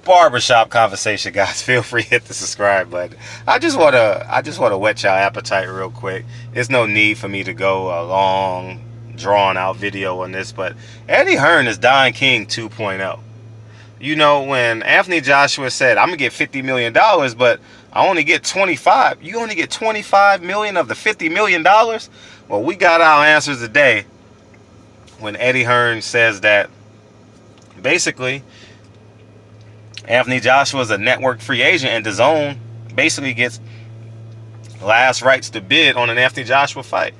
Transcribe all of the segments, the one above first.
Barbershop conversation, guys. Feel free to hit the subscribe button. I just wanna whet y'all appetite real quick. There's no need for me to go a long, drawn out video on this, but Eddie Hearn is Don King 2.0. You know, when Anthony Joshua said, "I'm gonna get $50 million, but I only get 25," you only get 25 million of the $50 million. Well, we got our answers today when Eddie Hearn says that basically Anthony Joshua is a network free agent, and DAZN basically gets last rights to bid on an Anthony Joshua fight.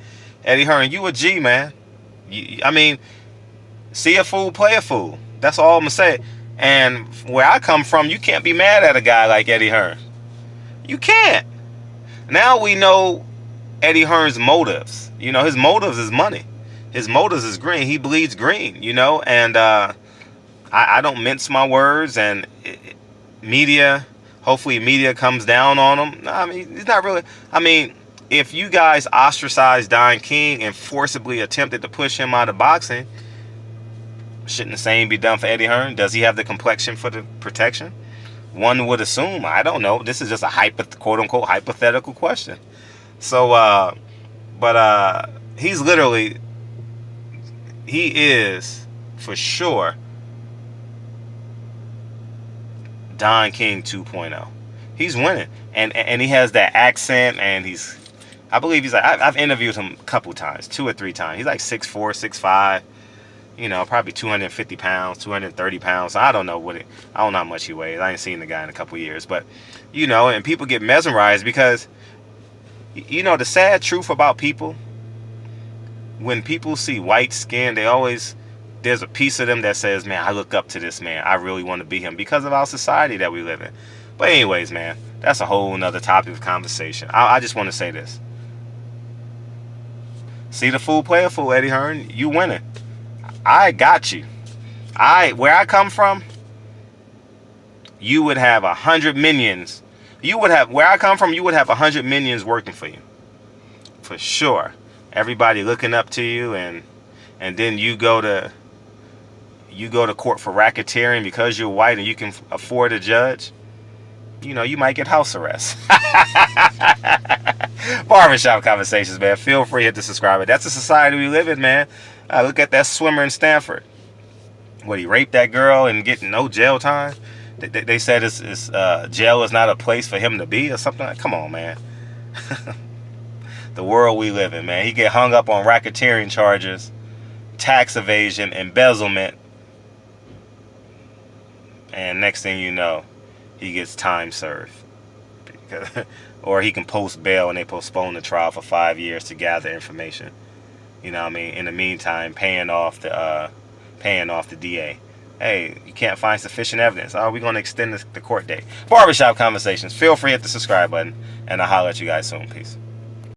Eddie Hearn, you a G, man. I mean, see a fool, play a fool. That's all I'm gonna say. And where I come from, you can't be mad at a guy like Eddie Hearn. You can't. Now we know Eddie Hearn's motives. You know, his motives is money. His motives is green. He bleeds green, you know, and I don't mince my words, and media, hopefully media comes down on him. I mean, it's not really, I mean, if you guys ostracized Don King and forcibly attempted to push him out of boxing, shouldn't the same be done for Eddie Hearn? Does he have the complexion for the protection? One would assume. I don't know. This is just a quote-unquote hypothetical question. So, but he's literally, he is for sure Don King 2.0. He's winning, and he has that accent, and I believe he's like, I've interviewed him a couple times, 2 or 3 times. He's like 6'4", 6'5", you know, probably 250 pounds, 230 pounds. I don't know I don't know how much he weighs. I ain't seen the guy in a couple years, but you know, and people get mesmerized because, you know, the sad truth about people, when people see white skin, there's a piece of them that says, man, I look up to this man. I really want to be him because of our society that we live in. But anyways, man, that's a whole nother topic of conversation. I just want to say this. See the fool, play a fool, Eddie Hearn. You winning. I got you. Where I come from, you would have 100 minions. Where I come from, you would have 100 minions working for you. For sure. Everybody looking up to you, and then you go to court for racketeering because you're white and you can afford a judge. You know, you might get house arrest. Barbershop conversations, man. Feel free to hit the subscribe button. That's the society we live in, man. Look at that swimmer in Stanford. What, he raped that girl and get no jail time? They said jail is not a place for him to be or something. Come on, man. The world we live in, man. He get hung up on racketeering charges, tax evasion, embezzlement, and next thing you know, he gets time served. Or he can post bail and they postpone the trial for 5 years to gather information. You know what I mean? In the meantime, paying off the DA. Hey, you can't find sufficient evidence. Oh, we're going to extend the court date. Barbershop conversations. Feel free to hit the subscribe button, and I'll holler at you guys soon. Peace.